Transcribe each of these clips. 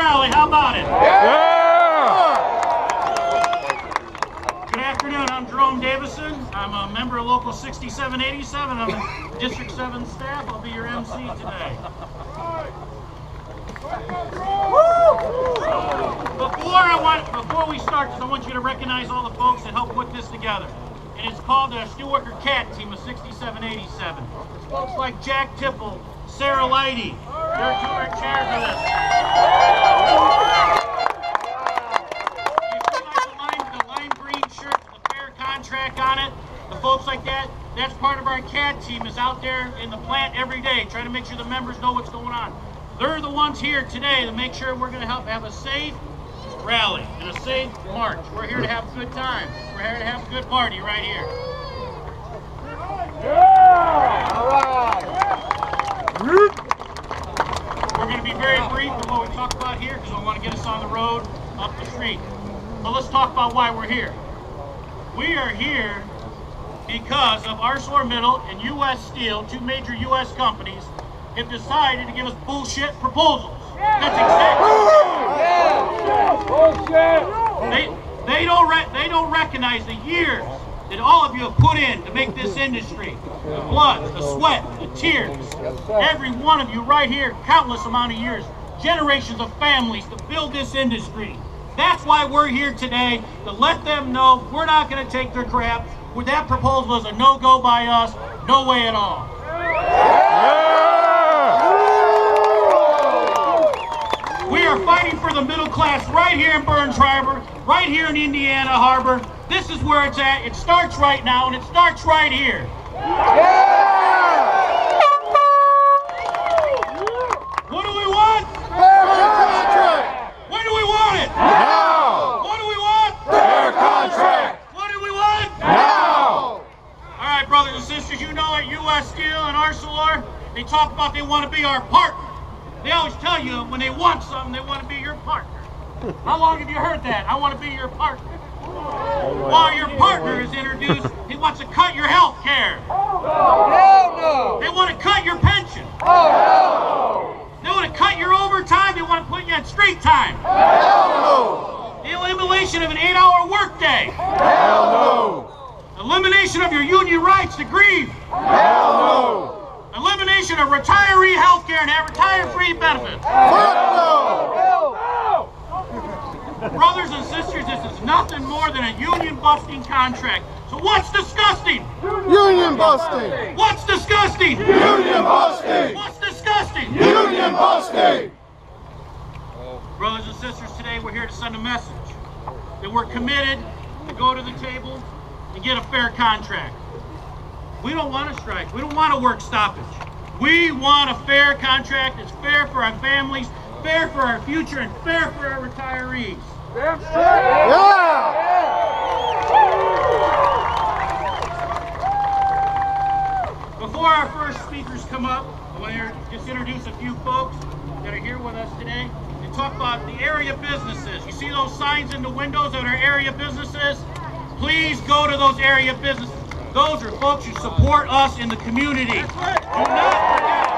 rally. How about it? Yeah! Good afternoon. I'm Jerome Davison. I'm a member of Local 6787. I'm the District 7 staff. I'll be your MC today. Before we start, I want you to recognize all the folks that helped put this together. And it's called the Steelworker Cat Team of 6787. It's folks like Jack Tipple, Sarah Leidy. They're two of our chairs of this. You see like the lime green shirt with the fair contract on it, the folks like that, that's part of our CAT team is out there in the plant every day trying to make sure the members know what's going on. They're the ones here today to make sure we're going to help have a safe rally and a safe march. We're here to have a good time. We're here to have a good party right here. Yeah! All right! We're going to be very brief with what we talk about here because we want to get us on the road up the street. So let's talk about why we're here. We are here because of ArcelorMittal and US Steel, two major US companies, have decided to give us bullshit proposals. That's exactly They don't recognize the years that all of you have put in to make this industry. The blood, the sweat, the tears. Every one of you right here, countless amount of years, generations of families to build this industry. That's why we're here today, to let them know we're not going to take their crap. That proposal is a no-go by us, no way at all. We are fighting for the middle class right here in Burns Harbor, right here in Indiana Harbor. This is where it's at. It starts right now, and it starts right here. What do we want? Fair contract! When do we want it? Now! What do we want? Fair contract! What do we want? Now! All right, brothers and sisters, you know at US Steel and Arcelor, they talk about they want to be our partner. They always tell you when they want something, they want to be your partner. How long have you heard that? I want to be your partner. While your partner is introduced, he wants to cut your health care. No! They want to cut your pension. They want to cut your overtime. They want to put you on street time. No! The elimination of an 8-hour workday. Hell no! Elimination of your union rights to grieve. Hell no! Elimination of retiree health care and retire-free benefits. Fuck no! Brothers and sisters, this is nothing more than a union-busting contract. So what's disgusting? Union busting! What's disgusting? Union busting! What's disgusting? Union busting! Brothers and sisters, today we're here to send a message that we're committed to go to the table and get a fair contract. We don't want to strike. We don't want a work stoppage. We want a fair contract that's fair for our families, fair for our future, and fair for our retirees. Yeah! Before our first speakers come up, I want to just introduce a few folks that are here with us today and talk about the area businesses. You see those signs in the windows that are area businesses? Please go to those area businesses. Those are folks who support us in the community. Do not forget it.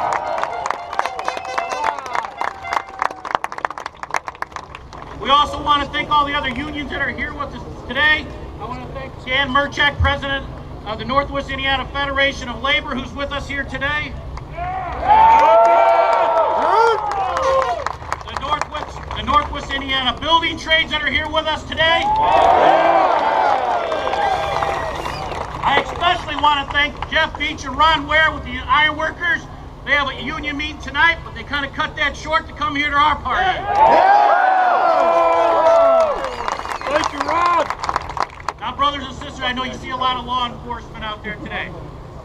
We also want to thank all the other unions that are here with us today. I want to thank Dan Murchak, President of the Northwest Indiana Federation of Labor, who's with us here today. The Northwest Indiana Building Trades that are here with us today. I especially want to thank Jeff Beach and Ron Ware with the Iron Workers. They have a union meeting tonight, but they kind of cut that short to come here to our party. Thank you, Ron! Now, brothers and sisters, I know you see a lot of law enforcement out there today.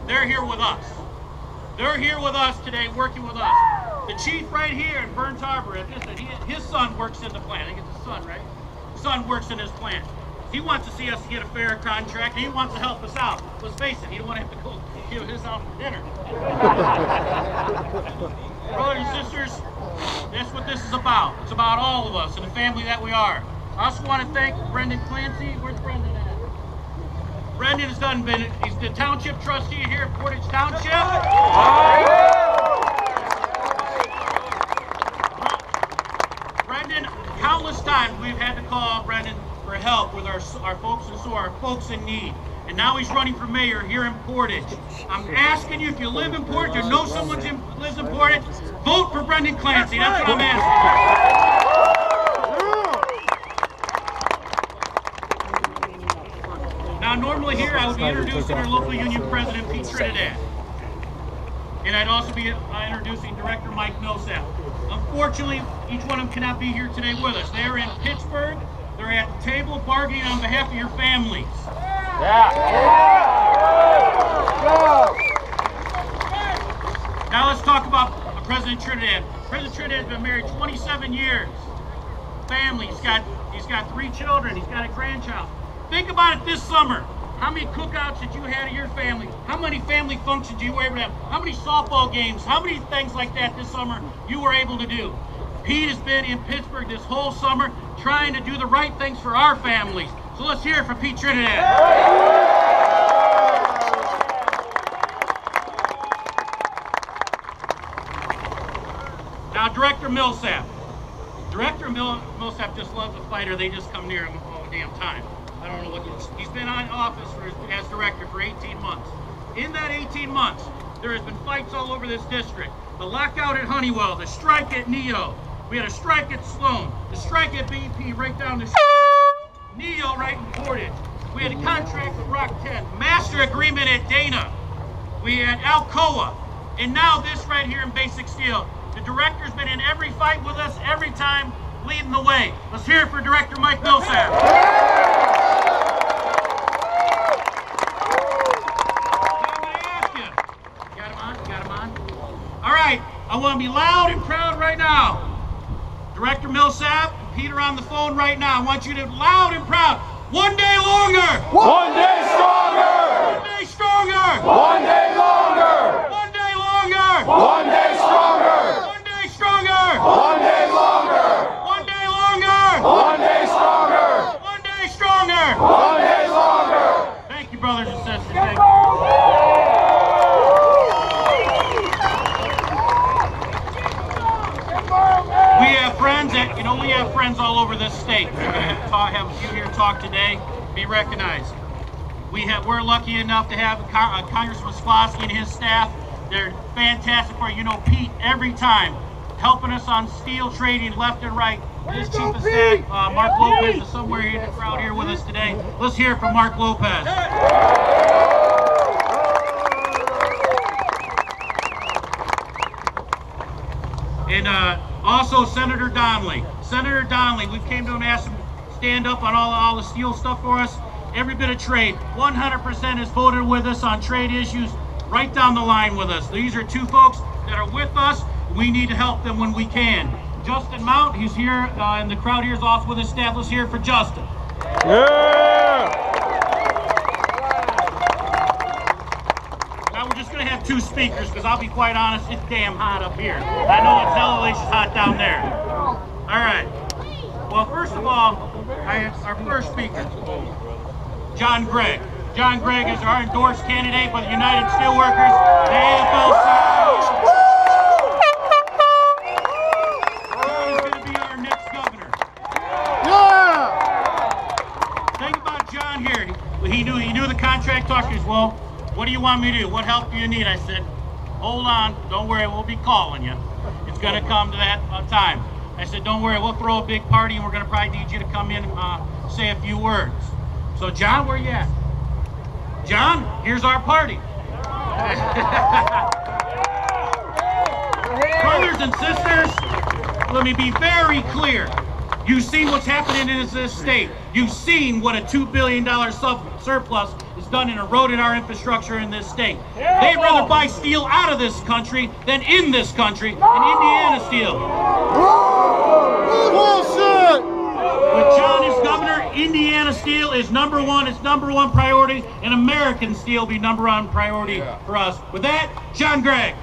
They're here with us. They're here with us today, working with us. The chief right here in Burns Harbor, his son works in the plant. I think it's his son, right? His son works in his plant. He wants to see us get a fair contract, and he wants to help us out. Let's face it, he don't want to have to go give his out for dinner. Brothers and sisters, that's what this is about. It's about all of us and the family that we are. I also want to thank Brendan Clancy. Where's Brendan at? Brendan he's the township trustee here at Portage Township. Brendan, countless times we've had to call Brendan for help with our folks and so our folks in need. And now he's running for mayor here in Portage. I'm asking you, if you live in Portage or know someone who lives in Portage, vote for Brendan Clancy. That's what I'm asking. Now, normally here I would be introducing our local union president, Pete Trinidad. And I'd also be introducing Director Mike Millsap. Unfortunately, each one of them cannot be here today with us. They are in Pittsburgh. They're at the table bargaining on behalf of your families. Now let's talk about President Trinidad. President Trinidad has been married 27 years. Family, he's got 3 children, he's got a grandchild. Think about it this summer. How many cookouts did you have in your family? How many family functions you were able to have? How many softball games? How many things like that this summer you were able to do? Pete has been in Pittsburgh this whole summer trying to do the right things for our families. So let's hear it from Pete Trinidad. Now, Director Millsap. Director Millsap just loves a fighter. They just come near him all the damn time. I don't know what he's been on office as director for 18 months. In that 18 months, there has been fights all over this district. The lockout at Honeywell, the strike at NEO. We had a strike at Sloan, the strike at BP right down the NEO right in Portage. We had a contract with Rock 10, master agreement at Dana. We had Alcoa, and now this right here in Basic Steel. The director's been in every fight with us, every time, leading the way. Let's hear it for Director Mike Millsap. I want to be loud and proud right now. Director Millsap and Peter on the phone right now. I want you to loud and proud. One day longer. One day stronger. One day stronger. One day longer. One day longer. One day stronger. One day stronger. One day longer. One day longer. One day stronger. One day stronger. One day longer. Thank you, brothers and sisters. Thank you. We have friends that, we have friends all over this state. We're going to have a few here talk today, be recognized. We're lucky enough to have Congressman Spassky and his staff. They're fantastic for Pete every time, helping us on steel trading left and right. His chief of staff, Mark Lopez, is somewhere in the crowd here with us today. Let's hear it from Mark Lopez. And also Senator Donnelly. Senator Donnelly, we came to him and asked him to stand up on all the steel stuff for us. Every bit of trade, 100% has voted with us on trade issues, right down the line with us. These are 2 folks that are with us. We need to help them when we can. Justin Mount, he's here in the crowd here, is off with his staff. Let's hear it for Justin. Yeah! Now we're just going to have 2 speakers because I'll be quite honest, it's damn hot up here. I know it's hella hot down there. All right. Well, first of all, our first speaker, John Gregg. John Gregg is our endorsed candidate for the United Steelworkers, the AFL-CIO. He's going to be our next governor. Yeah! Think about John here. He knew the contract talkers. Well, what do you want me to do? What help do you need? I said, hold on, don't worry, we'll be calling you. It's going to come to that time. I said, don't worry, we'll throw a big party and we're going to probably need you to come in and say a few words. So John, where you at? John, here's our party. Brothers and sisters, let me be very clear. You've seen what's happening in this state. You've seen what a $2 billion surplus has done and eroded our infrastructure in this state. They'd rather buy steel out of this country than in this country, in Indiana steel. Bullshit! With John as governor, Indiana steel is number one. It's number one priority, and American steel will be number one priority for us. With that, John Gregg.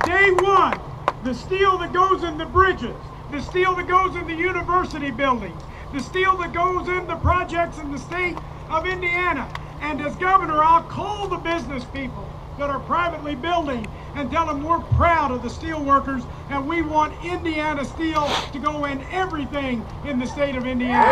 Day one, the steel that goes in the bridges, the steel that goes in the university buildings, the steel that goes in the projects in the state of Indiana. And as governor, I'll call the business people, that are privately building and tell them we're proud of the steel workers and we want Indiana steel to go in everything in the state of Indiana.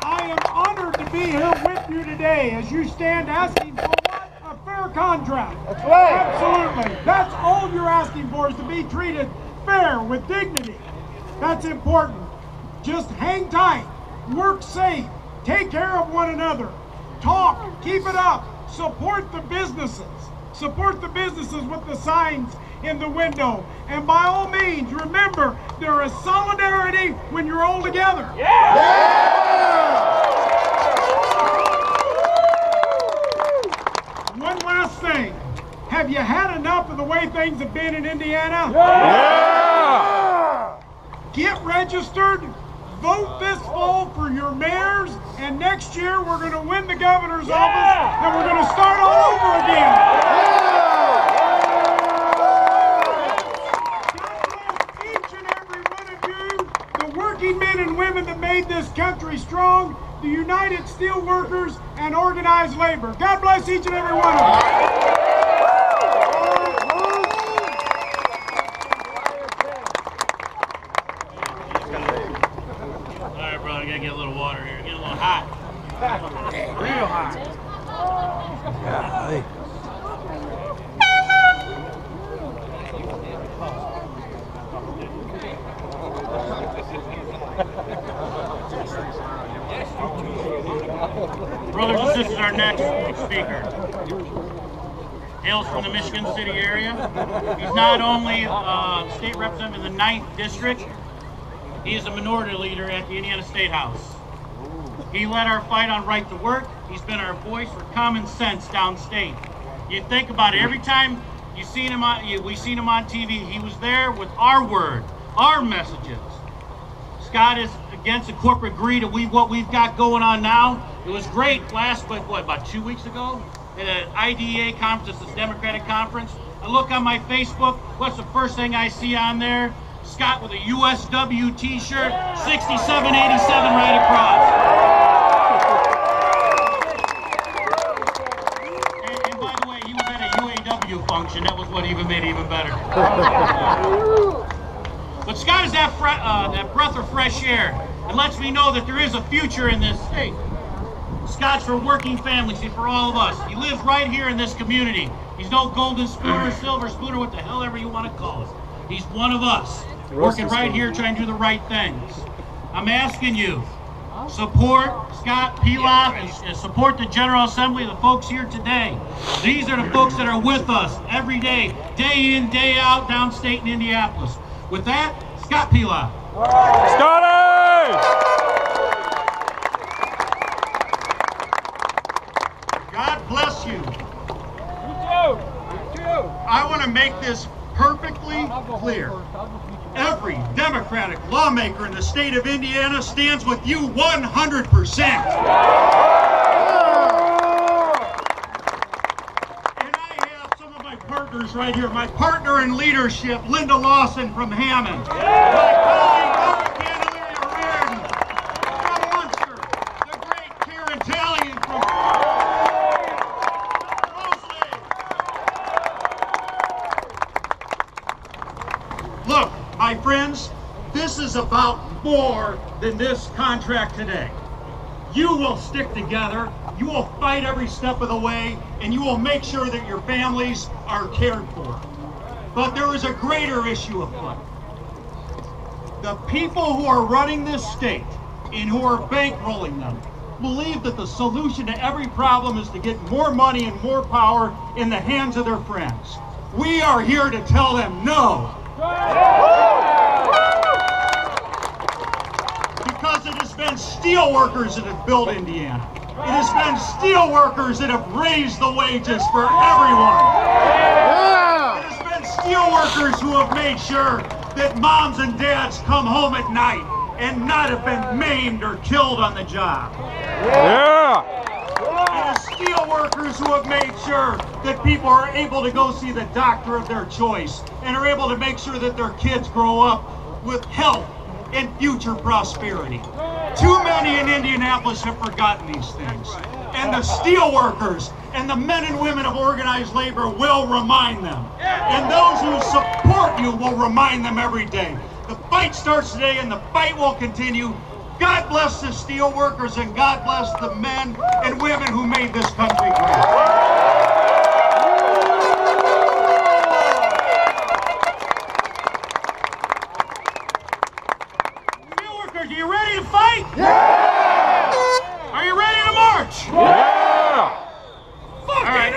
I am honored to be here with you today as you stand asking for what? A fair contract. That's right. Absolutely. That's all you're asking for, is to be treated fair with dignity. That's important. Just hang tight, work safe, take care of one another, talk, keep it up, support the businesses. Support the businesses with the signs in the window. And by all means, remember, there is solidarity when you're all together. One last thing. Have you had enough of the way things have been in Indiana? Get registered. Vote this fall for your mayors, and next year we're going to win the governor's office, and we're going to start all over again. God bless each and every one of you, the working men and women that made this country strong, the United Steelworkers and organized labor. God bless each and every one of you. I gotta get a little water here. Get a little hot. Real hot. Golly. Brothers and sisters, our next speaker hails from the Michigan City area. He's not only state representative in the 9th District, he is a minority leader at the Indiana State House. He led our fight on right to work. He's been our voice for common sense downstate. You think about it, every time we seen him on TV, he was there with our word, our messages. Scott is against the corporate greed of what we've got going on now. It was great about 2 weeks ago at an IDEA conference, this Democratic conference. I look on my Facebook, what's the first thing I see on there? Scott with a USW t-shirt, 6787 right across. And by the way, he was at a UAW function. That was what even made it even better. But Scott is that breath of fresh air and lets me know that there is a future in this state. Scott's for working families. He's for all of us. He lives right here in this community. He's no golden spoon or silver spoon or what the hell ever you want to call it. He's one of us, working right here, trying to do the right things. I'm asking you, support Scott Piloff and support the General Assembly, the folks here today. These are the folks that are with us every day, day in, day out, downstate in Indianapolis. With that, Scott Piloff. Scotty! God bless you. I want to make this perfectly clear. Every Democratic lawmaker in the state of Indiana stands with you 100%. And I have some of my partners right here. My partner in leadership, Linda Lawson from Hammond. My colleague, Candelaria Reardon from Munster. The great Karen Talion from Look, my friends, this is about more than this contract today. You will stick together, you will fight every step of the way, and you will make sure that your families are cared for. But there is a greater issue afoot. The people who are running this state and who are bankrolling them believe that the solution to every problem is to get more money and more power in the hands of their friends. We are here to tell them no. Because it has been steel workers that have built Indiana. It has been steel workers that have raised the wages for everyone. It has been steel workers who have made sure that moms and dads come home at night and not have been maimed or killed on the job. Yeah! It is steel workers who have made sure that people are able to go see the doctor of their choice and are able to make sure that their kids grow up with health and future prosperity. Too many in Indianapolis have forgotten these things. And the steel workers and the men and women of organized labor will remind them. And those who support you will remind them every day. The fight starts today and the fight will continue. God bless the steel workers and God bless the men and women who made this country great. Are you ready to fight? Yeah! Are you ready to march? Yeah! All right.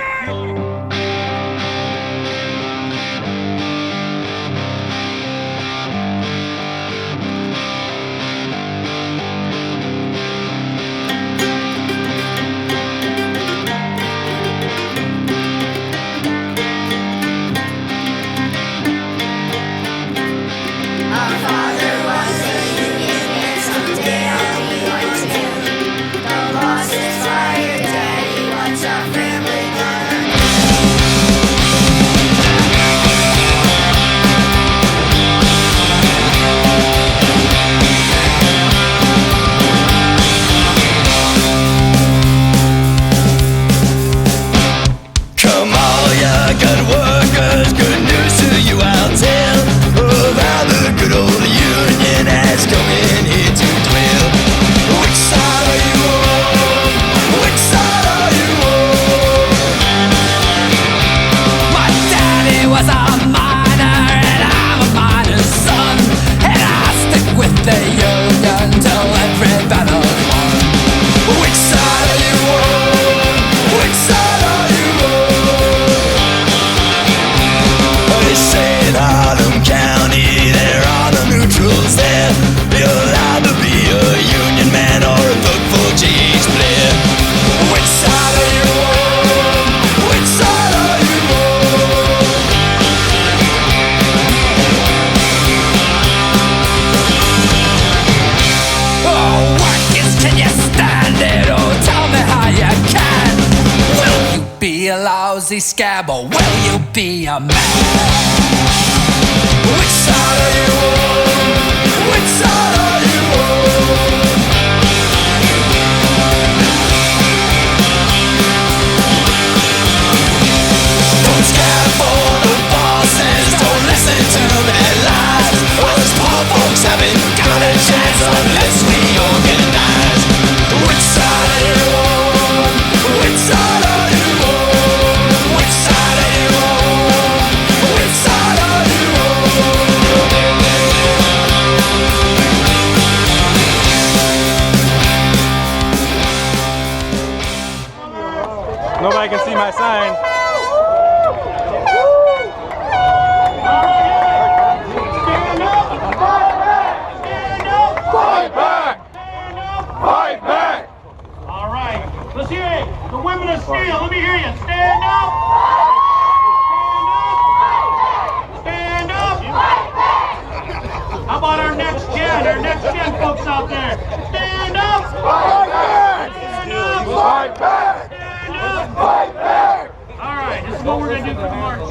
Our father was a union man, someday I'll be one too. The boss is fired, Daddy, what's our family gonna do? Come on, ya good workers, good news to you I'll tell of how the good old union has come in here to dwell. Which side are you on? Which side are you on? My daddy was a miner and I'm a miner's son, and I stick with the union till every battle's won. Which side are you on? Which side are you on? They say in Harlem County there are no neutrals there. You'll either be a union man or a football cheese player. Which side are you on? Which side are you on? Oh, workers, can you stand it? Oh, tell me how you can. Will you be a lousy scab or will you be a man? Which side are you on? Which side are you on? Don't scab for the bosses, don't listen to their lies. All those poor folks haven't got a chance unless we organize. Which side are you on? Which side are you on? Which side are you on? Which side are you Nobody can see my sign. Stand up! Fight back! Stand up! Fight back! Stand up! Fight back! All right. Let's hear it. The women of steel. Let me hear you. Stand up! Stand up! How about our next gen folks out there? Stand up! Fight back! Stand up! Fight back! Stand up! Fight back! All right, this is what we're gonna do.